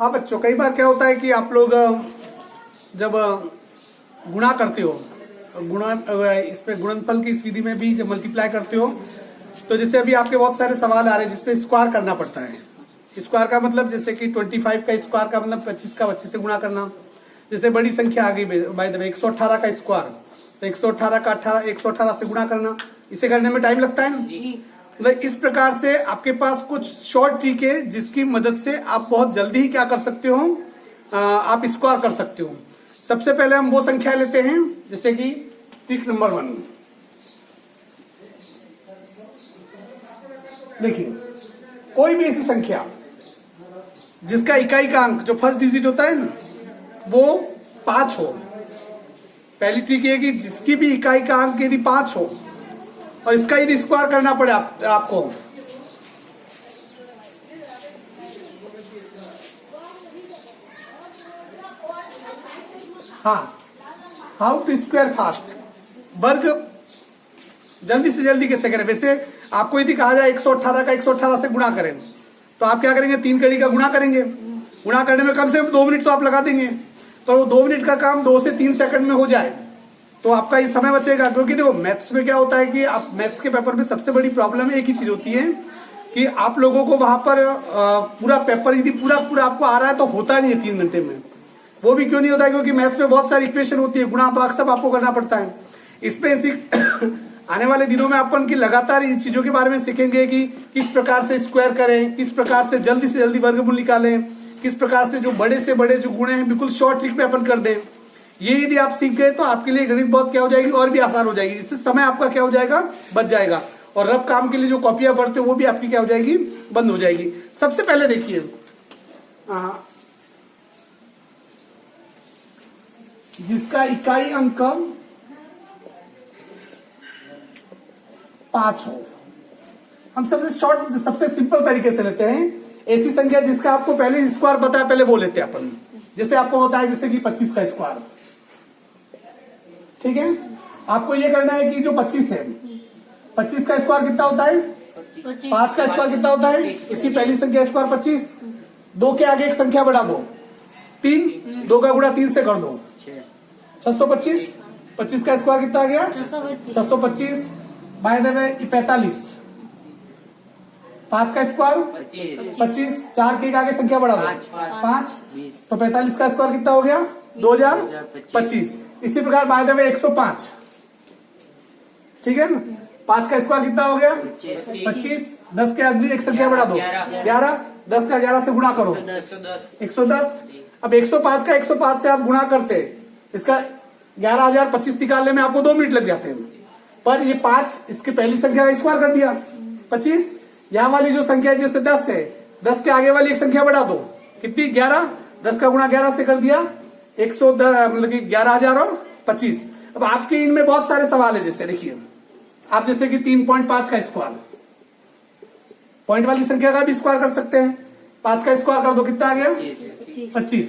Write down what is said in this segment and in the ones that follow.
हाँ बच्चों, कई बार क्या होता है कि आप लोग जब गुणा करते हो, गुणा इस पे गुणनफल की इस विधि में भी जब मल्टीप्लाई करते हो, तो जैसे अभी आपके बहुत सारे सवाल आ रहे हैं जिसपे स्क्वायर करना पड़ता है। स्क्वायर का मतलब जैसे कि 25 का स्क्वायर का मतलब 25 का 25 से गुणा करना। जैसे बड़ी संख्या आ गई बाय द वे 118 का स्क्वायर, तो 118 का 118 से गुणा करना, इसे करने में टाइम लगता है। मतलब इस प्रकार से आपके पास कुछ शॉर्ट ट्रिक है जिसकी मदद से आप बहुत जल्दी ही क्या कर सकते हो, आप स्क्वायर कर सकते हो। सबसे पहले हम वो संख्या लेते हैं, जैसे कि ट्रिक नंबर 1। देखिए, कोई भी ऐसी संख्या जिसका इकाई का अंक जो फर्स्ट डिजिट होता है ना वो 5 हो। पहली ट्रिक ये कि जिसकी भी इकाई का अंक यदि 5 हो और इसका यदि स्क्वायर करना पड़े आपको, हाँ, हाउ टू स्क्वायर फास्ट, वर्ग जल्दी से जल्दी कैसे करें। वैसे आपको यदि कहा जाए 118 का 118 से गुणा करें, तो आप क्या करेंगे, 3 कड़ी का गुणा करेंगे। गुणा करने में कम से कम 2 मिनट तो आप लगा देंगे, तो वो 2 मिनट का काम 2 से 3 सेकंड में हो जाए, तो आपका ये समय बचेगा। क्योंकि देखो मैथ्स में क्या होता है कि आप मैथ्स के पेपर में सबसे बड़ी प्रॉब्लम एक ही चीज होती है कि आप लोगों को वहां पर पूरा पेपर यदि पूरा आपको आ रहा है तो होता नहीं है 3 घंटे में। वो भी क्यों नहीं होता है, क्योंकि मैथ्स में बहुत सारी इक्वेशन होती है, गुणा भाग सब आपको करना पड़ता है। इसमें आने वाले दिनों में अपन की लगातार इन चीजों के बारे में सीखेंगे कि किस प्रकार से स्क्वायर करें, किस प्रकार से जल्दी वर्गमूल निकालें, किस प्रकार से जो बड़े से बड़े जो गुणे हैं बिल्कुल शॉर्ट ट्रिक में अपन कर दें। ये यदि आप सीख गए तो आपके लिए गणित बहुत क्या हो जाएगी, और भी आसान हो जाएगी। इससे समय आपका क्या हो जाएगा, बच जाएगा, और रफ काम के लिए जो कॉपियां पढ़ते हो वो भी आपकी क्या हो जाएगी, बंद हो जाएगी। सबसे पहले देखिए, जिसका इकाई अंक 5 हो, हम सबसे सिंपल तरीके से लेते हैं ऐसी संख्या जिसका आपको पहले स्क्वायर पता है, पहले वो लेते हैं अपन। जैसे आपको होता है जैसे कि 25 का स्क्वायर, ठीक है। आपको ये करना है कि जो 25 है, 25 का स्क्वायर कितना होता है, 5 का स्क्वायर कितना होता है, इसकी पहली संख्या स्क्वायर 25, 2 के आगे एक संख्या बढ़ा दो 3, 2 का गुणा 3 से कर दो 625। 25 का स्क्वायर कितना आ गया, 625 बाय द वे 45। 5 का स्क्वायर 25, 4 के आगे संख्या बढ़ा दो 5, तो 45 का स्क्वायर कितना हो गया, 2025। इसी प्रकार बाय द वे 105, ठीक है ना। 5 का स्क्वायर कितना हो गया, 25, 10 के अगली एक संख्या बढ़ा दो 11, 10 का 11 से गुणा करो 110। अब 105 का 105 से आप गुणा करते, इसका 11,025 निकालने में आपको 2 मिनट लग जाते हैं, पर ये 5 इसकी पहली संख्या का स्क्वायर कर दिया 25। यहाँ वाली जो संख्या है जैसे 10 है, 10 के आगे वाली एक संख्या बढ़ा दो, कितनी, 11, 10 का गुणा 11 से कर दिया 110, मतलब कि 11,025। अब आपके इनमें बहुत सारे सवाल है, जैसे देखिए आप जैसे कि 3.5 का स्क्वायर, पॉइंट वाली संख्या का भी स्क्वायर कर सकते हैं। 5 का स्क्वायर कर दो, कितना आ गया, 25।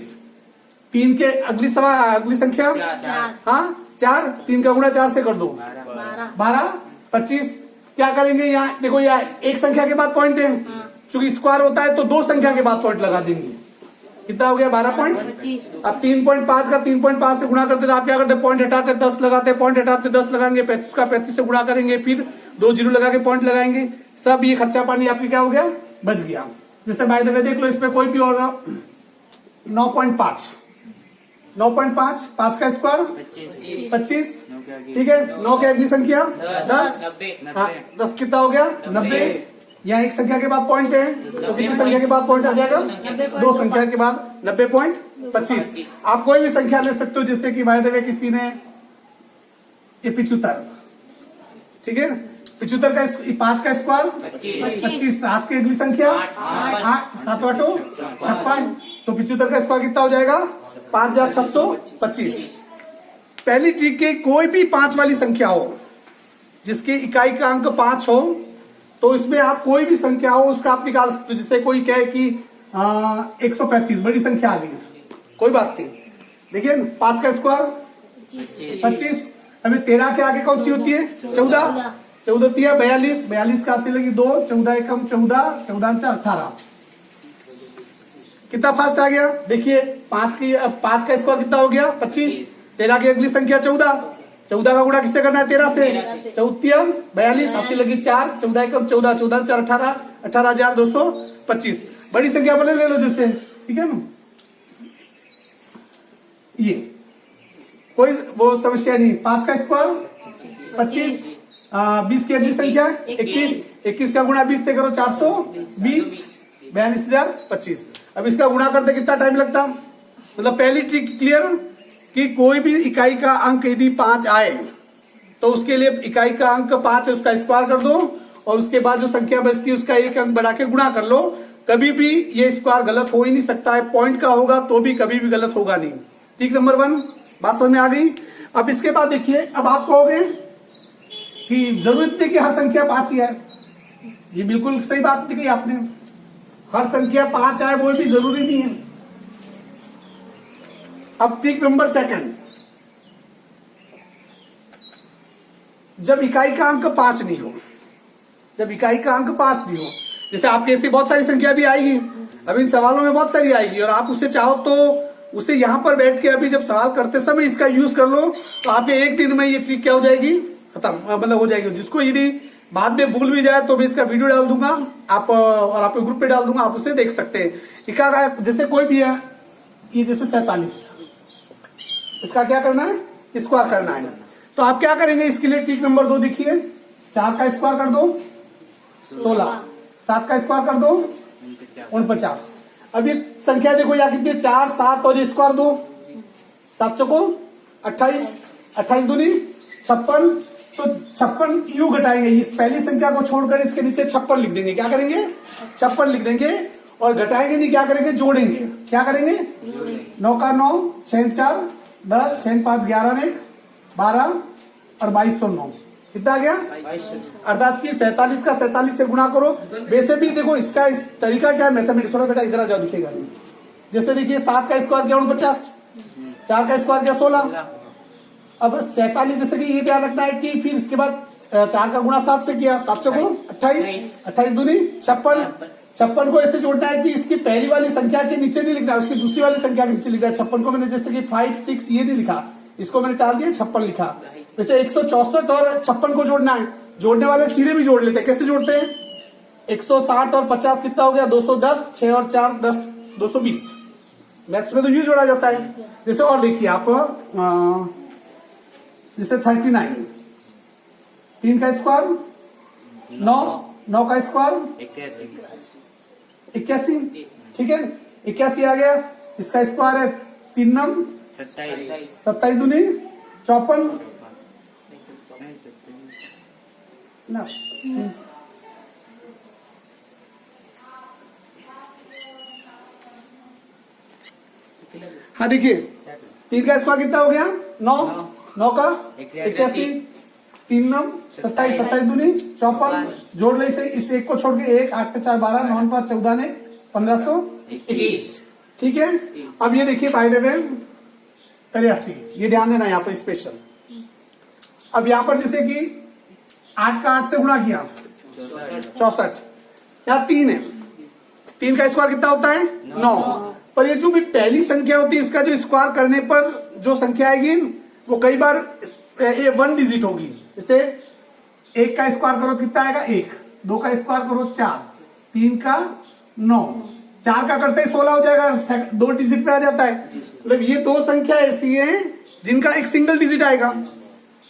3 के अगली संख्या, हाँ 4, 3 का गुणा 4 से कर दो 12, 25। क्या करेंगे, यहाँ देखो यहाँ एक संख्या के बाद पॉइंट है, चूंकि स्क्वायर होता है तो 2 संख्या के बाद पॉइंट लगा देंगे, कितना हो गया 12 पॉइंट। अब 3.5 का 3.5 से गुणा करते तो आप क्या करते, पॉइंट हटाते 10 लगाते, पॉइंट हटाते 10 लगाएंगे, 35 का 35 से गुणा करेंगे, फिर 2 जीरो लगा के पॉइंट लगाएंगे, सब ये खर्चा पानी आपकी क्या हो गया, बच गया। जैसे बाय द वे देख लो, इसमें कोई भी और 9.5, 5 का स्क्वायर 25, ठीक है। 9 की अगली संख्या 10, 10 कितना हो गया 90। यहाँ एक संख्या के बाद पॉइंट है, तो कितनी संख्या के बाद पॉइंट आ जाएगा, 2 संख्या के बाद 90.25। आप कोई भी संख्या ले सकते हो, जैसे कि बाय द वे किसी ने ये 75, ठीक है, 75 का 5 का स्क्वायर 25, 7 की अगली संख्या 8, 7 8 56, तो 75 का स्क्वायर कितना हो जाएगा 5,625। पहली ट्रिक के कोई भी 5 वाली संख्या हो जिसकी इकाई का अंक 5 हो, तो इसमें आप कोई भी संख्या हो उसका आप निकाल सकते हो। जैसे कोई कहे कि 135 बड़ी संख्या आ गई, कोई बात नहीं। देखिए 5 का स्क्वायर 25, हमें 13 के आगे कौन सी होती है, 14, 14 दिया 42, 42 का 80 लगी 2, 14 एकम 14, 14 4 18। कितना फास्ट आ गया देखिए। 5 का स्क्वायर कितना हो गया 25। 13 की अगली संख्या 14। 14 का गुणा किससे करना है 13 से। 14 42 आपकी लगी 4। 14 एकम 14। 14 4 18। 18,225। बड़ी संख्या बोले ले लो जिससे, ठीक है ना। ये कोई वो समस्या नहीं। 5 का स्क्वायर 25। 20 की अगली संख्या 21। 21 का गुणा 20 से करो 420। 42,025। अब इसका गुणा करते कितना टाइम लगता, मतलब पहली ट्रिक क्लियर कि कोई भी इकाई का अंक यदि 5 आए तो उसके लिए इकाई का अंक 5 है उसका स्क्वायर कर दो और उसके बाद जो संख्या बचती है उसका एक अंक बढ़ा के गुणा कर लो। कभी भी ये स्क्वायर गलत हो ही नहीं सकता है। पॉइंट का होगा तो भी कभी भी गलत होगा नहीं। ठीक, नंबर 1 बात समझ में आ गई। अब इसके बाद देखिए, अब आप कहोगे कि जरूरत नहीं कि हर संख्या 5 ही है। ये बिल्कुल सही बात नहीं कही आपने, हर संख्या 5 आए वो भी जरूरी नहीं है। अब ट्रिक नंबर 2, जब इकाई का अंक 5 नहीं हो, जब इकाई का अंक 5 नहीं हो, जैसे आपके ऐसी बहुत सारी संख्या भी आएगी, अभी इन सवालों में बहुत सारी आएगी और आप उससे चाहो तो उसे यहां पर बैठ के अभी जब सवाल करते समय इसका यूज कर लो तो आपके एक दिन में ये ट्रिक क्या हो जाएगी, खत्म, मतलब हो जाएगी। जिसको यदि बाद में भूल भी जाए तो मैं इसका वीडियो डाल दूंगा आप और आपके ग्रुप पे डाल दूंगा, आप उसे देख सकते हैं। इका जैसे कोई भी है, ये जैसे 47, इसका क्या करना है स्क्वायर करना है। तो आप क्या करेंगे इसके लिए, ट्रिक नंबर 2 देखिए। 4 का स्क्वायर कर दो 16। 7 का स्क्वायर कर दो 49। अब ये संख्या देखो यहाँ कितनी, 4 7 और ये स्क्वायर दो, 7 चौको 28। 28 दूनी 56। तो 56 यूं घटाएंगे, इस पहली संख्या को छोड़कर इसके नीचे 56 लिख देंगे। क्या करेंगे 56 लिख देंगे और घटाएंगे नहीं, क्या करेंगे जोड़ेंगे। क्या करेंगे 9 का 9, 6 4 10, 6 5 11 ने 12 और 22 तो 9, कितना आ गया 22। अर्थात कि 47 का 47 से गुणा करो। वैसे भी देखो इसका इस तरीका क्या है मैथमेटिक्स, थोड़ा बेटा इधर आ जाओ दिखेगा नहीं। जैसे देखिए 7 का स्क्वायर किया 49, 4 का स्क्वायर किया 16। अब 47 जैसे कि ये ध्यान रखना है कि फिर इसके बाद 4 का गुणा 7 से किया, 7 चौको 28। 28 दूनी 56। 56 को ऐसे जोड़ना है कि इसकी पहली वाली संख्या के नीचे नहीं लिखना है, उसकी दूसरी वाली संख्या के नीचे लिखना है। 56 को मैंने जैसे कि 5 6 ये नहीं लिखा, इसको मैंने टाल दिया 56 लिखा। वैसे 164 और 56 को जोड़ना है, जोड़ने वाले सीधे भी जोड़ लेते हैं। कैसे जोड़ते हैं 160 और 50 कितना हो गया 210, 6 और 4 10 220। मैथ्स में तो यू जोड़ा जाता है। जैसे और देखिए आप जैसे 39, 3 का स्क्वायर 9, 9 का स्क्वायर 81, ठीक है 81 आ गया। इसका स्क्वायर है 3 9 27 दूनी 54 ना। हाँ देखिए 3 का स्क्वायर कितना हो गया 9, 9 का 81, 3 9 27, 27 दूनी 54, जोड़ ले इसे, इस एक को छोड़ के 1 8 पे 4 12 9 5 14 ने 1521, ठीक है। अब ये देखिए बाय द वे 83, ये ध्यान देना यहाँ पर स्पेशल। अब यहाँ पर जैसे कि 8 का 8 से गुणा किया 64, यहाँ 3 है, 3 का स्क्वायर कितना होता है 9। पर ये जो भी पहली संख्या होती है इसका जो स्क्वायर करने पर जो संख्या आएगी वो कई बार 1 डिजिट होगी। जैसे 1 का स्क्वायर करो कितना आएगा 1, 2 का स्क्वायर करो 4, 3 का 9, 4 का करते ही 16 हो जाएगा, 2 डिजिट पे आ जाता है। मतलब ये 2 संख्या ऐसी है जिनका एक सिंगल डिजिट आएगा,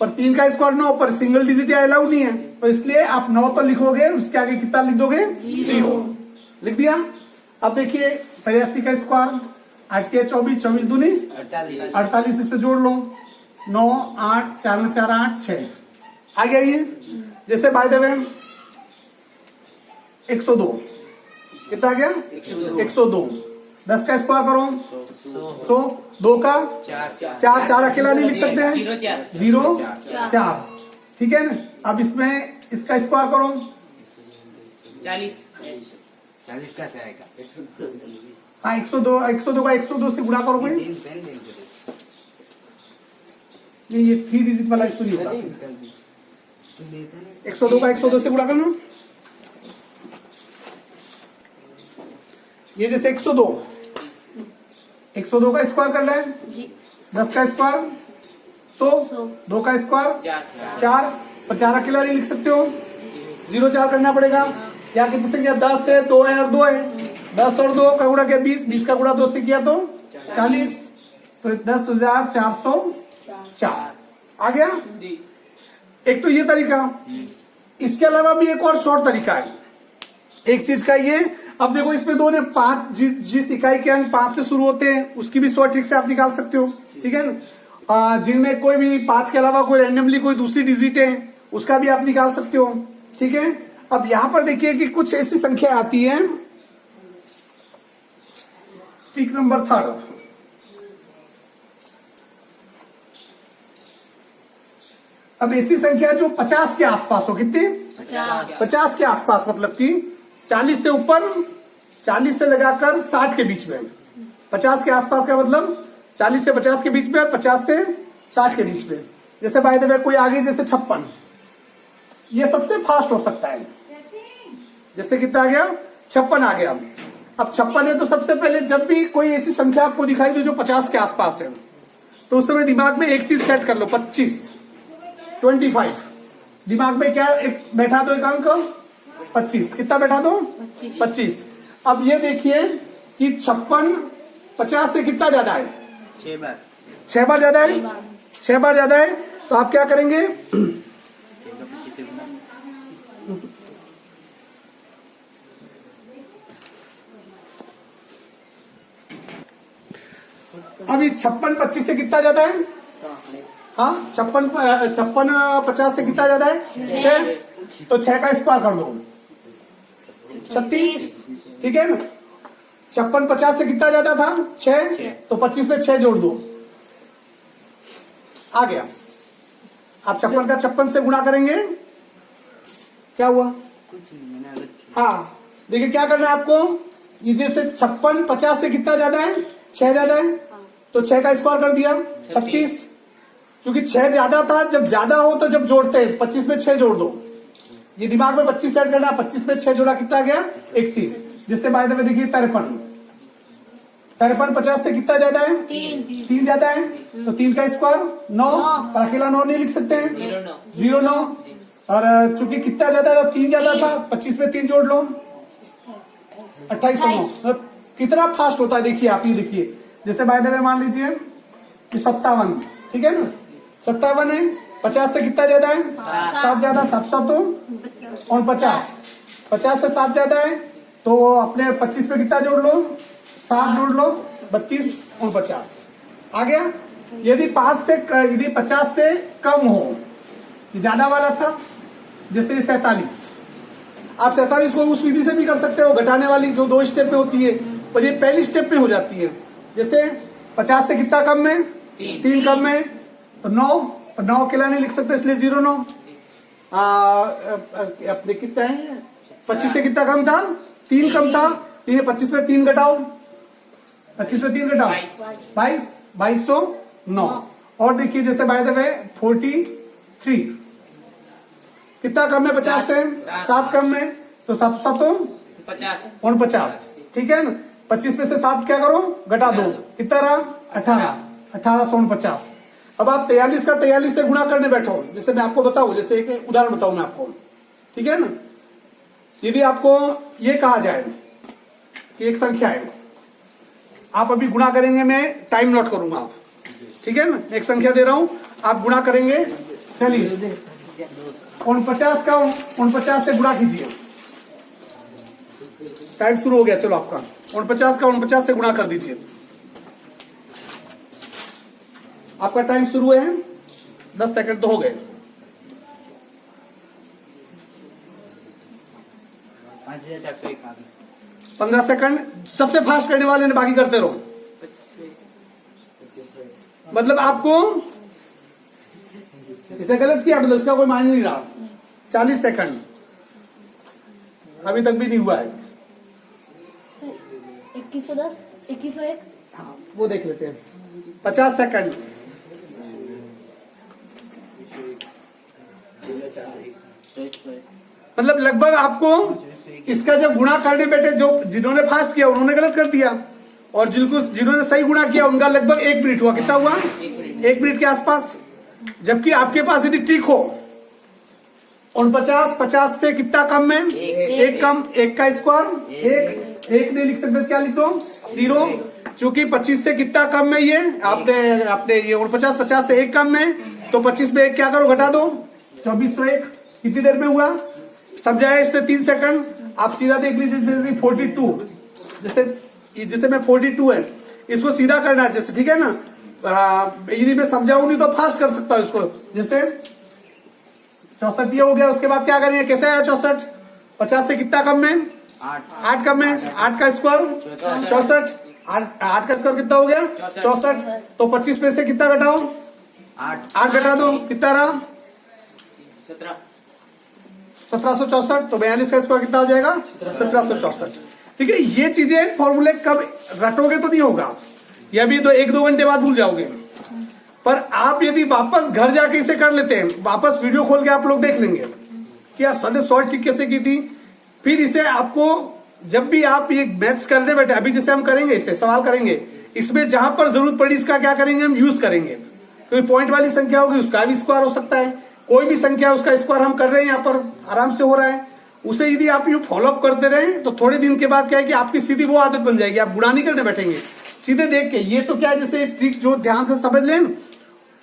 पर 3 का स्क्वायर 9 पर सिंगल डिजिट अलाउ नहीं है, तो इसलिए आप 9 पर लिखोगे उसके आगे कितना लिख दोगे 0 लिख दिया। अब देखिए 83 का स्क्वायर 8 के 24, 24 दूनी 48, इस पे जोड़ लो 9 8 4 में 4 8 6 आ गया ये। जैसे बाय द वे 102 कितना आ गया 102, 10 का स्क्वायर करो तो 2 का 4 4 अकेला नहीं लिख सकते हैं 0 4, ठीक है ना। अब इसमें इसका स्क्वायर करो 40 का से आएगा। हाँ 102 का 102 से गुणा करो भाई, नहीं ये 3 डिजिट वाला इशू नहीं होगा। 102 का 102 से गुणा करना, ये जैसे 102 102 का स्क्वायर कर ले, जी 10 का स्क्वायर 100, 2 का स्क्वायर चार 4, पर 4 अकेला नहीं लिख सकते हो, 0 4 करना पड़ेगा। क्या कितने से किया, 10 है, 2 है और 2 है, 10 और 2 का गुणा किया 20, 20 का गुणा 2 से किया तो 40, तो 10,404 आ गया। जी एक तो ये तरीका, इसके अलावा भी एक और शॉर्ट तरीका है एक चीज का ये। अब देखो इसमें दो ने 5, जिस इकाई के अंक 5 से शुरू होते हैं उसकी भी शॉर्ट ट्रिक से आप निकाल सकते हो, ठीक है ना। जिनमें कोई भी 5 के अलावा कोई रैंडमली कोई दूसरी डिजिट है उसका भी आप निकाल सकते हो, ठीक है। अब यहां पर देखिए कि कुछ ऐसी संख्या आती है, ट्रिक नंबर 3, अब ऐसी संख्या जो 50 के आसपास हो, कितनी, 50 के आसपास, मतलब कि 40 से ऊपर, 40 से लगाकर 60 के बीच में, 50 के आसपास का मतलब 40 से 50 के बीच में और 50 से 60 के बीच में। जैसे बाय द वे कोई आगे जैसे 56, ये सबसे फास्ट हो सकता है। जैसे कितना आ गया, 56 आ गया। अब 56 है तो सबसे पहले जब भी कोई ऐसी संख्या आपको दिखाई दे जो 50 के आसपास है तो उस समय दिमाग में एक चीज सेट कर लो, 25, 25 दिमाग में क्या एक बैठा दो, एक अंक 25, कितना बैठा दो, 25। अब ये देखिए कि 56 50 से कितना ज्यादा है, 6 बार 6 बार ज्यादा है, 6 बार ज्यादा है। तो आप क्या करेंगे, 25 से गुना। अभी 56 25 से कितना ज्यादा है, हाँ 56 50 से कितना ज्यादा है, 6, तो 6 का स्क्वायर कर दो 36, ठीक है ना। 56 50 से कितना ज्यादा था, 6, तो 25 में 6 जोड़ दो, आ गया। आप 56 का 56 से गुणा करेंगे, क्या हुआ, कुछ नहीं, मैंने अलग किया। हाँ देखिए क्या करना है आपको, ये जैसे 56 50 से कितना ज्यादा है, 6 ज्यादा है, तो 6 का स्क्वायर कर दिया 36, क्योंकि 6 ज्यादा था, जब ज्यादा हो तो जब जोड़ते हैं 25 में 6 जोड़ दो, ये दिमाग में 25 सेट करना, 25 में 6 जोड़ा कितना गया 31, जिससे बाय द वे देखिए 53 50 से कितना ज्यादा है, 3 ज्यादा है, तो 3 का स्क्वायर 9, पर अकेला 9 नहीं लिख सकते हैं, 0 9, और चूंकि कितना ज्यादा था, 3 ज्यादा था, 25 में 3 जोड़ लो 28 9। तो कितना फास्ट होता है देखिए आप, ये देखिए जैसे बाय द वे मान लीजिए कि 57, ठीक है ना, 57 है, 50 से कितना ज्यादा है, 7 ज्यादा, 700 तो 49, 50 से 7 ज्यादा है तो अपने 25 में कितना जोड़ लो, 7 जोड़ लो, 32 49 आ गया। यदि 50 से कम हो, ये ज्यादा वाला था, जैसे 47, आप 47 को उस विधि से भी कर सकते हो, घटाने वाली जो 2 स्टेप में होती है, पर ये पहली स्टेप में हो जाती है। जैसे 50 से कितना कम में, 3 कम में, तो 9, पर 9 अकेला नहीं लिख सकते इसलिए 0 9, अपने कितना है, 25 से कितना कम था, 3 कम था, 3 25 में 3 घटाओ, 25 में 3 घटाओ 22, 2209। और देखिए जैसे बाय द वे 43 कितना कम है, 50 से 7 कम में, तो 7 7 49, ठीक है ना। 25 में से 7 क्या करो, घटा दो, कितना रहा 18, 1849। अब आप 43 का 43 से गुणा करने बैठो, जैसे मैं आपको बताऊं, जैसे एक उदाहरण बताऊं मैं आपको, ठीक है ना। यदि आपको ये कहा जाए कि एक संख्या है, आप अभी गुणा करेंगे, मैं टाइम नोट करूंगा, ठीक है ना, एक संख्या दे रहा हूं, आप गुणा करेंगे, चलिए 49 का 49 से गुणा कीजिए, टाइम शुरू हो गया, चलो आपका 49 का 49 से गुणा कर दीजिए, आपका टाइम शुरू हुए हैं, 10 सेकंड तो हो गए। 5451 15 सेकंड सबसे फास्ट करने वाले ने, बाकी करते रहो। मतलब आपको इसने गलत किया, मतलब इसका कोई मायने नहीं रहा। 40 सेकंड अभी तक भी नहीं हुआ है। 2110, 2101, हाँ वो देख लेते हैं। 50 सेकंड, मतलब लगभग आपको इसका जब गुणा करने बैठे, जो जिन्होंने फास्ट किया उन्होंने गलत कर दिया, और जिन्होंने सही गुणा किया उनका लगभग 1 मिनट हुआ। कितना हुआ? 1 मिनट के आसपास। जबकि आपके पास यदि ट्रिक हो 49, 50 से कितना कम में? 1 कम, 1 का स्क्वायर 1 नहीं लिख सकते, क्या लिख दो? 0। चूंकि 25 से कितना कम में ये आपने ये 49, 50 से 1 कम में, तो 25 में 1 क्या करो? घटा दो। 2401 कितनी देर में हुआ? समझाया इसने 3 सेकंड। आप सीधा देख लीजिए, जैसे 42, जैसे में 42 है, इसको सीधा करना है जैसे, ठीक है ना। यदि मैं समझाऊं नहीं तो फास्ट कर सकता हूं इसको। जैसे 64 ये हो गया। उसके बाद क्या करेंगे? कैसे आया 64? 50 से कितना कम में? 8 कम में। 8 का स्क्वायर 64। 8 का स्क्वायर कितना हो गया? 64। तो 25 में से कितना घटाओ? 8 घटा दो, कितना रहा? 1764। तो 42 का स्क्वायर कितना हो जाएगा? 1764। ठीक है, ये चीजें फॉर्मूले कब रटोगे तो नहीं होगा, या भी तो 1-2 घंटे बाद भूल जाओगे। पर आप यदि वापस घर जाके इसे कर लेते हैं, वापस वीडियो खोल के आप लोग देख लेंगे कि यार सर ने सॉल्व ठीक कैसे की थी, फिर इसे आपको जब भी आप ये मैथ्स करने बैठे, अभी जैसे हम करेंगे, इसे सवाल करेंगे, इसमें जहां पर जरूरत पड़ी इसका क्या करेंगे? हम यूज करेंगे। कोई पॉइंट वाली संख्या होगी उसका भी स्क्वायर हो सकता है, कोई भी संख्या उसका स्क्वायर हम कर रहे हैं, यहाँ पर आराम से हो रहा है। उसे यदि आप ये फॉलोअप करते रहे तो थोड़े दिन के बाद क्या है कि आपकी सीधी वो आदत बन जाएगी, आप गुणा नहीं करने बैठेंगे, सीधे देख के। ये तो क्या है, जैसे ट्रिक जो ध्यान से समझ लें,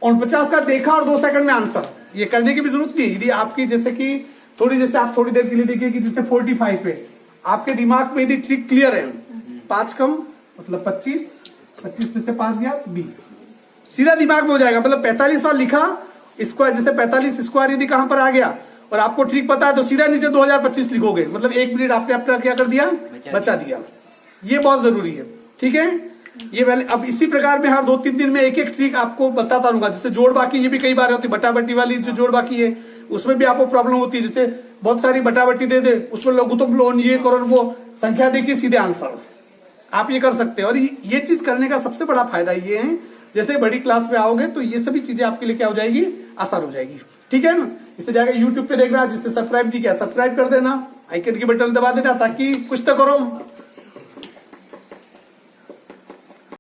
49 का देखा और 2 सेकंड में आंसर, ये करने की भी जरूरत नहीं। यदि आपकी जैसे कि जैसे आप थोड़ी देर के लिए देखिए कि जैसे 45 पे आपके दिमाग में यदि ट्रिक क्लियर है, 5 कम मतलब 25, 25 में से 5 गया 20, सीधा दिमाग में हो जाएगा। मतलब 45 बार लिखा स्क्वायर, जैसे 45 स्क्वायर यदि कहां पर आ गया और आपको ट्रिक पता है तो सीधा नीचे 2025 लिखोगे। मतलब 1 मिनट आपने अपना क्या कर दिया? बचा दिया। ये बहुत जरूरी है, ठीक है। ये पहले, अब इसी प्रकार में हर 2-3 दिन में एक ट्रिक आपको बताता रहूंगा। जैसे जोड़ बाकी, ये भी कई बार होती है, बटाबटी वाली जो जोड़ बाकी है उसमें भी आपको प्रॉब्लम होती है। जैसे बहुत सारी बटाबटी दे दे, उसमें लघुत्तम लोन ये करो, वो संख्या देखिए सीधे आंसर, आप ये कर सकते हैं। और ये चीज करने का सबसे बड़ा फायदा ये है, जैसे बड़ी क्लास में आओगे तो ये सभी चीजें आपके लिए क्या हो जाएगी? आसान हो जाएगी, ठीक है ना। इससे जाकर यूट्यूब पे देख रहा है, जिससे सब्सक्राइब नहीं किया सब्सक्राइब कर देना, आइकन की बटन दबा देना, ताकि कुछ तो करो